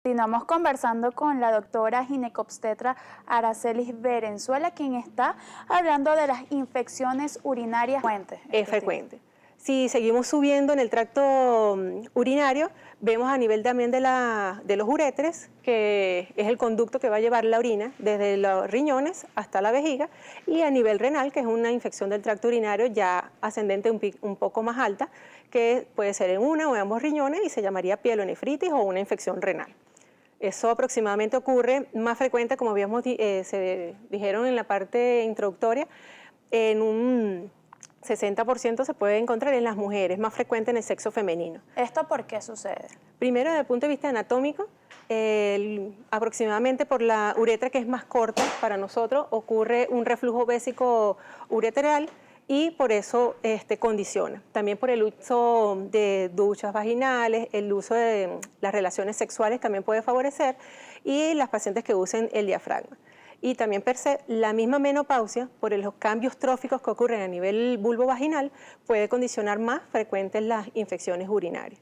Continuamos conversando con la doctora ginecobstetra Aracelis Verenzuela, quien está hablando de las infecciones urinarias frecuentes. Es frecuente. Si seguimos subiendo en el tracto urinario, vemos a nivel también de los uréteres, que es el conducto que va a llevar la orina desde los riñones hasta la vejiga, y a nivel renal, que es una infección del tracto urinario ya ascendente un poco más alta, que puede ser en una o en ambos riñones y se llamaría pielonefritis o una infección renal. Eso aproximadamente ocurre más frecuente, como se dijeron en la parte introductoria, en un 60% se puede encontrar en las mujeres, más frecuente en el sexo femenino. ¿Esto por qué sucede? Primero, desde el punto de vista anatómico, aproximadamente por la uretra, que es más corta para nosotros, ocurre un reflujo vésico ureteral y por eso condiciona. También por el uso de duchas vaginales, el uso de las relaciones sexuales también puede favorecer, y las pacientes que usen el diafragma. Y también per se, la misma menopausia, por los cambios tróficos que ocurren a nivel vulvovaginal, puede condicionar más frecuentes las infecciones urinarias.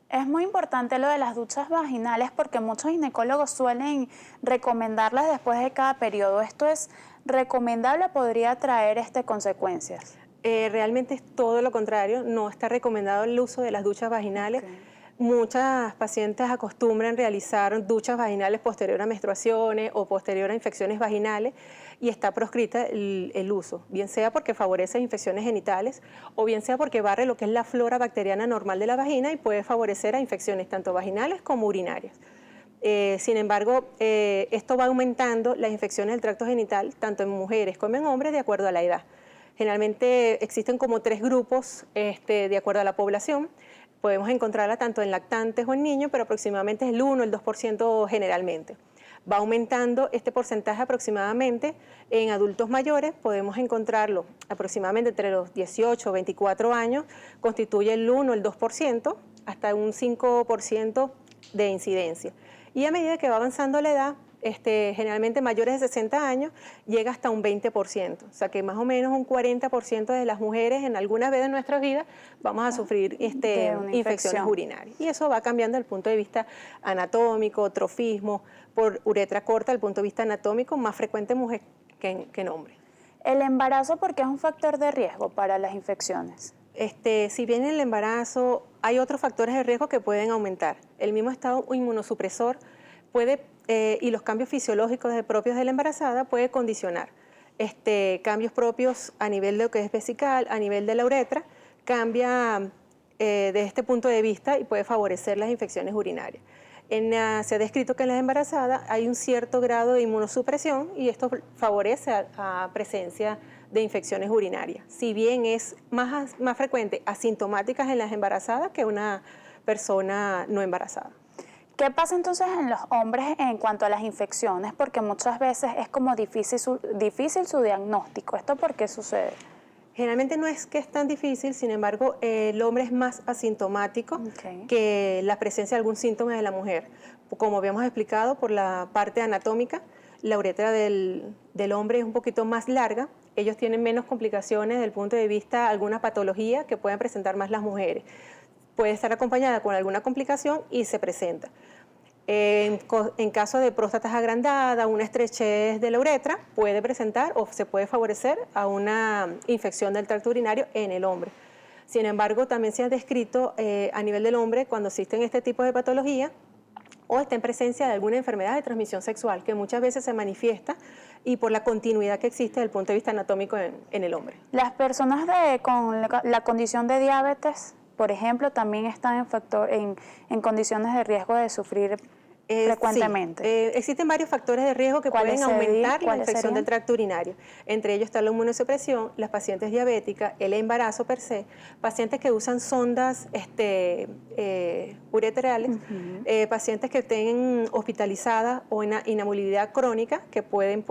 Es muy importante lo de las duchas vaginales porque muchos ginecólogos suelen recomendarlas después de cada periodo. ¿Esto es recomendable o podría traer consecuencias? Realmente es todo lo contrario, no está recomendado el uso de las duchas vaginales. Okay. Muchas pacientes acostumbran realizar duchas vaginales posterior a menstruaciones o posterior a infecciones vaginales y está proscrita el uso, bien sea porque favorece infecciones genitales o bien sea porque barre lo que es la flora bacteriana normal de la vagina y puede favorecer a infecciones tanto vaginales como urinarias. Sin embargo, esto va aumentando las infecciones del tracto genital tanto en mujeres como en hombres de acuerdo a la edad. Generalmente existen como 3 grupos de acuerdo a la población. Podemos encontrarla tanto en lactantes o en niños, pero aproximadamente es el 1 o el 2% generalmente. Va aumentando este porcentaje aproximadamente en adultos mayores, podemos encontrarlo aproximadamente entre los 18 o 24 años, constituye el 1 o el 2%, hasta un 5% de incidencia. Y a medida que va avanzando la edad, generalmente mayores de 60 años, llega hasta un 20%. O sea que más o menos un 40% de las mujeres en alguna vez de nuestras vidas vamos a sufrir infecciones urinarias. Y eso va cambiando desde el punto de vista anatómico, trofismo, por uretra corta, desde el punto de vista anatómico, más frecuente en mujer que en hombre. ¿El embarazo por qué es un factor de riesgo para las infecciones? Si bien en el embarazo hay otros factores de riesgo que pueden aumentar. El mismo estado inmunosupresor puede, y los cambios fisiológicos propios de la embarazada puede condicionar cambios propios a nivel de lo que es vesical, a nivel de la uretra, cambia de este punto de vista y puede favorecer las infecciones urinarias. Se ha descrito que en las embarazadas hay un cierto grado de inmunosupresión y esto favorece a presencia de infecciones urinarias. Si bien es más frecuente asintomáticas en las embarazadas que una persona no embarazada. ¿Qué pasa entonces en los hombres en cuanto a las infecciones? Porque muchas veces es como difícil su diagnóstico. ¿Esto por qué sucede? Generalmente no es que es tan difícil, sin embargo, el hombre es más asintomático que la presencia de algún síntoma de la mujer. Como habíamos explicado, por la parte anatómica, la uretra del hombre es un poquito más larga. Ellos tienen menos complicaciones desde el punto de vista de alguna patología que pueden presentar más las mujeres. Puede estar acompañada con alguna complicación y se presenta. En caso de próstatas agrandadas, una estrechez de la uretra puede presentar o se puede favorecer a una infección del tracto urinario en el hombre. Sin embargo, también se ha descrito a nivel del hombre cuando existen este tipo de patología o está en presencia de alguna enfermedad de transmisión sexual que muchas veces se manifiesta y por la continuidad que existe desde el punto de vista anatómico en el hombre. Las personas con la condición de diabetes, por ejemplo, también están en condiciones de riesgo de sufrir frecuentemente. Sí. Existen varios factores de riesgo que pueden aumentar la infección del tracto urinario. Entre ellos está la inmunosupresión, las pacientes diabéticas, el embarazo per se, pacientes que usan sondas ureterales, pacientes que estén hospitalizadas o en inamovilidad crónica que pueden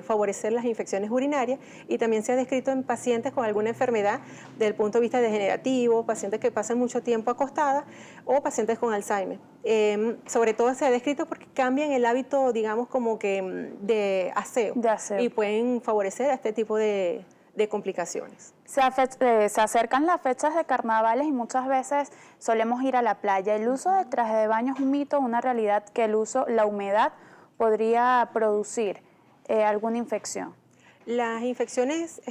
favorecer las infecciones urinarias, y también se ha descrito en pacientes con alguna enfermedad desde el punto de vista degenerativo, pacientes que pasan mucho tiempo acostadas o pacientes con Alzheimer. Sobre todo se ha descrito porque cambian el hábito, digamos, como que de aseo. Y pueden favorecer a este tipo de de complicaciones. Se acercan las fechas de carnavales y muchas veces solemos ir a la playa. ¿El uso de traje de baño es un mito, una realidad que la humedad podría producir alguna infección? Las infecciones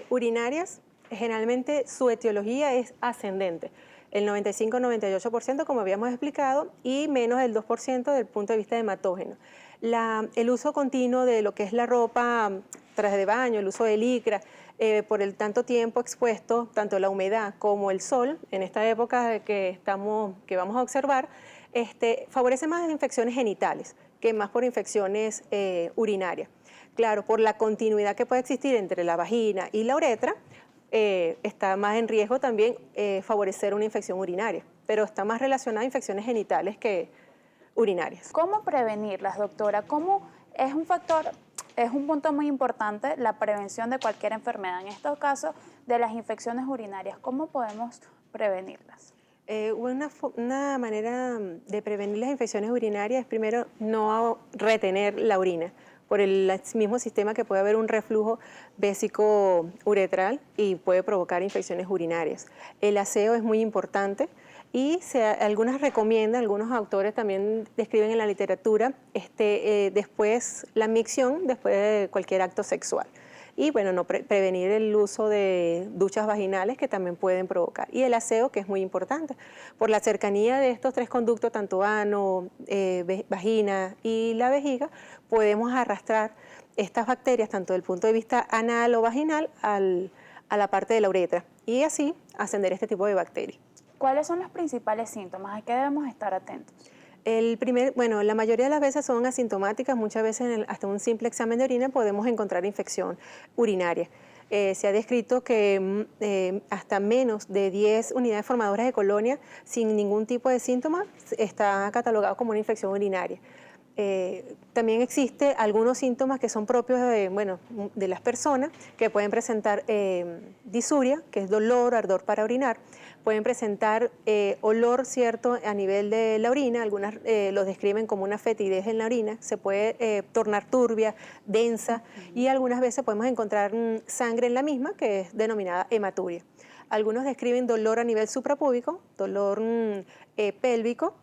urinarias, generalmente su etiología es ascendente. El 95-98%, como habíamos explicado, y menos del 2% del punto de vista hematógeno. El uso continuo de lo que es la ropa, traje de baño, el uso de licra, por el tanto tiempo expuesto, tanto la humedad como el sol, en esta época que vamos a observar, favorece más las infecciones genitales que más por infecciones urinarias. Claro, por la continuidad que puede existir entre la vagina y la uretra, está más en riesgo también favorecer una infección urinaria, pero está más relacionada a infecciones genitales que urinarias. ¿Cómo prevenirlas, doctora? ¿Cómo es un factor, es un punto muy importante la prevención de cualquier enfermedad, en estos casos de las infecciones urinarias? ¿Cómo podemos prevenirlas? Una manera de prevenir las infecciones urinarias es primero no retener la orina, por el mismo sistema que puede haber un reflujo vésico-uretral y puede provocar infecciones urinarias. El aseo es muy importante y algunos autores también describen en la literatura después la micción después de cualquier acto sexual. Y bueno, prevenir el uso de duchas vaginales que también pueden provocar. Y el aseo, que es muy importante. Por la cercanía de estos tres conductos, tanto ano, vagina y la vejiga, podemos arrastrar estas bacterias, tanto desde el punto de vista anal o vaginal, a la parte de la uretra. Y así ascender este tipo de bacterias. ¿Cuáles son los principales síntomas? ¿A qué debemos estar atentos? La mayoría de las veces son asintomáticas, muchas veces hasta un simple examen de orina podemos encontrar infección urinaria. Se ha descrito que hasta menos de 10 unidades formadoras de colonia sin ningún tipo de síntoma está catalogado como una infección urinaria. También existen algunos síntomas que son propios de las personas que pueden presentar disuria, que es dolor, ardor para orinar. Pueden presentar olor cierto a nivel de la orina, algunas los describen como una fetidez en la orina, se puede tornar turbia, densa y algunas veces podemos encontrar sangre en la misma que es denominada hematuria. Algunos describen dolor a nivel suprapúbico, dolor pélvico,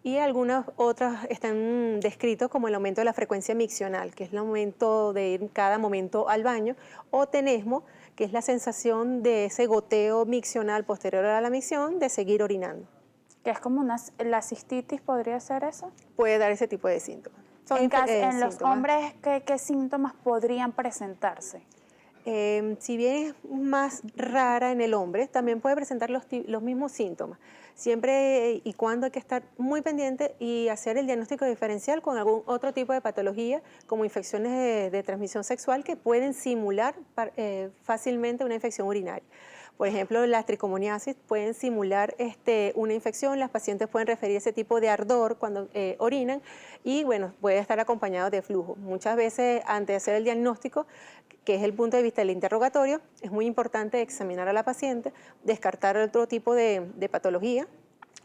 y algunas otras están descritos como el aumento de la frecuencia miccional, que es el aumento de ir cada momento al baño, o tenesmo, que es la sensación de ese goteo miccional posterior a la micción de seguir orinando. ¿Que es como la cistitis, podría ser eso? Puede dar ese tipo de síntomas. En los hombres, ¿qué síntomas podrían presentarse? Si bien es más rara en el hombre, también puede presentar los mismos síntomas. Siempre y cuando hay que estar muy pendiente y hacer el diagnóstico diferencial con algún otro tipo de patología, como infecciones de transmisión sexual que pueden simular fácilmente una infección urinaria. Por ejemplo, las tricomoniasis pueden simular una infección, las pacientes pueden referir ese tipo de ardor cuando orinan y bueno, puede estar acompañado de flujo. Muchas veces antes de hacer el diagnóstico, que es el punto de vista del interrogatorio, es muy importante examinar a la paciente, descartar otro tipo de patología,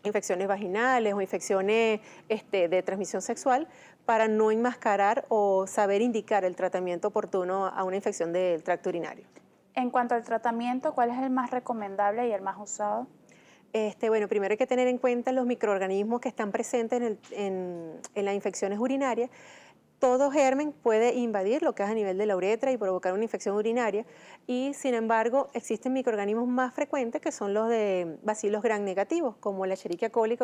infecciones vaginales o infecciones de transmisión sexual, para no enmascarar o saber indicar el tratamiento oportuno a una infección del tracto urinario. En cuanto al tratamiento, ¿cuál es el más recomendable y el más usado? Primero hay que tener en cuenta los microorganismos que están presentes en las infecciones urinarias. Todo germen puede invadir lo que es a nivel de la uretra y provocar una infección urinaria y sin embargo existen microorganismos más frecuentes que son los de bacilos gram negativos, como la Escherichia coli,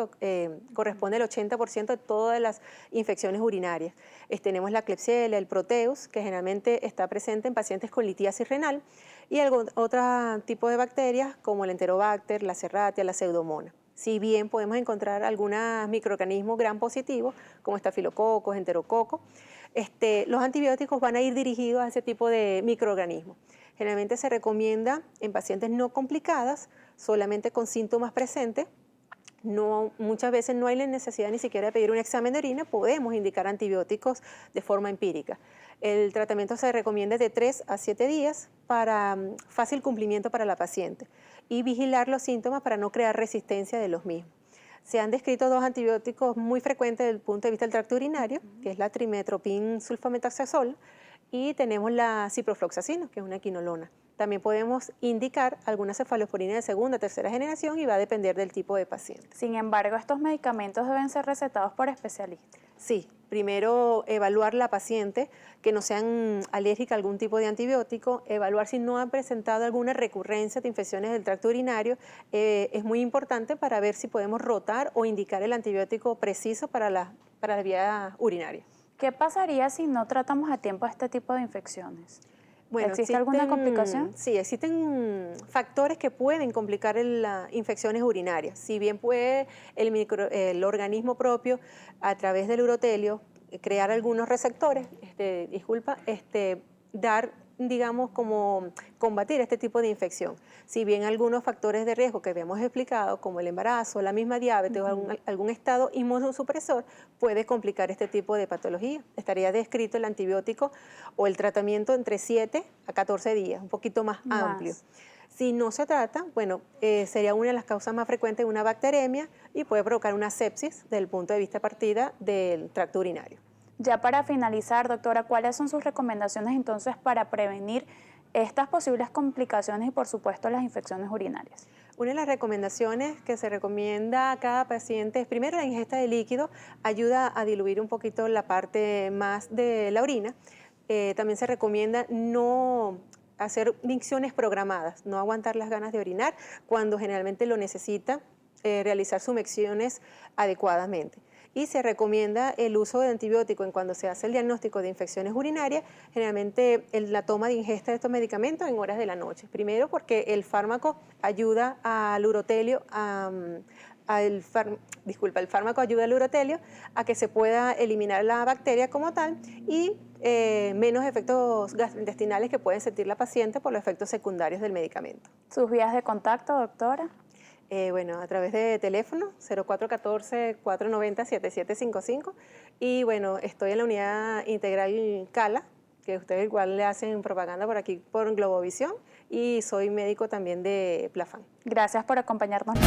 corresponde al 80% de todas las infecciones urinarias. Tenemos la Klebsiella, el Proteus, que generalmente está presente en pacientes con litiasis renal y otro tipo de bacterias como el Enterobacter, la Serratia, la Pseudomonas. Si bien podemos encontrar algunos microorganismos gram positivos, como estafilococos, enterococos, los antibióticos van a ir dirigidos a ese tipo de microorganismos. Generalmente se recomienda en pacientes no complicadas, solamente con síntomas presentes. Muchas veces no hay la necesidad ni siquiera de pedir un examen de orina, podemos indicar antibióticos de forma empírica. El tratamiento se recomienda de 3 a 7 días para fácil cumplimiento para la paciente y vigilar los síntomas para no crear resistencia de los mismos. Se han descrito 2 antibióticos muy frecuentes desde el punto de vista del tracto urinario, que es la trimmetoprim sulfametaxazol, y tenemos la ciprofloxacino, que es una quinolona. También podemos indicar alguna cefalosporina de segunda o tercera generación y va a depender del tipo de paciente. Sin embargo, estos medicamentos deben ser recetados por especialistas. Sí, primero evaluar la paciente, que no sean alérgica a algún tipo de antibiótico, evaluar si no han presentado alguna recurrencia de infecciones del tracto urinario. Es muy importante para ver si podemos rotar o indicar el antibiótico preciso para la vía urinaria. ¿Qué pasaría si no tratamos a tiempo este tipo de infecciones? Bueno, ¿Existe alguna complicación? Sí, existen factores que pueden complicar las infecciones urinarias. Si bien puede el organismo propio, a través del urotelio, crear algunos receptores, dar, digamos, como combatir este tipo de infección. Si bien algunos factores de riesgo que habíamos explicado, como el embarazo, la misma diabetes o algún estado inmunosupresor, puede complicar este tipo de patología. Estaría descrito el antibiótico o el tratamiento entre 7 a 14 días, un poquito más amplio. Si no se trata, bueno, sería una de las causas más frecuentes de una bacteremia y puede provocar una sepsis desde el punto de vista partida del tracto urinario. Ya para finalizar, doctora, ¿cuáles son sus recomendaciones entonces para prevenir estas posibles complicaciones y, por supuesto, las infecciones urinarias? Una de las recomendaciones que se recomienda a cada paciente es, primero, la ingesta de líquido, ayuda a diluir un poquito la parte más de la orina. También se recomienda no hacer micciones programadas, no aguantar las ganas de orinar cuando generalmente lo necesita, realizar sus micciones adecuadamente. Y se recomienda el uso de antibióticos cuando se hace el diagnóstico de infecciones urinarias, generalmente la toma de ingesta de estos medicamentos en horas de la noche. Primero porque el fármaco ayuda al urotelio el fármaco ayuda al urotelio a que se pueda eliminar la bacteria como tal y menos efectos gastrointestinales que pueden sentir la paciente por los efectos secundarios del medicamento. ¿Sus vías de contacto, doctora? Bueno, a través de teléfono 0414-490-7755 y bueno, estoy en la unidad integral CALA, que ustedes igual le hacen propaganda por aquí por Globovisión y soy médico también de Plafan. Gracias por acompañarnos.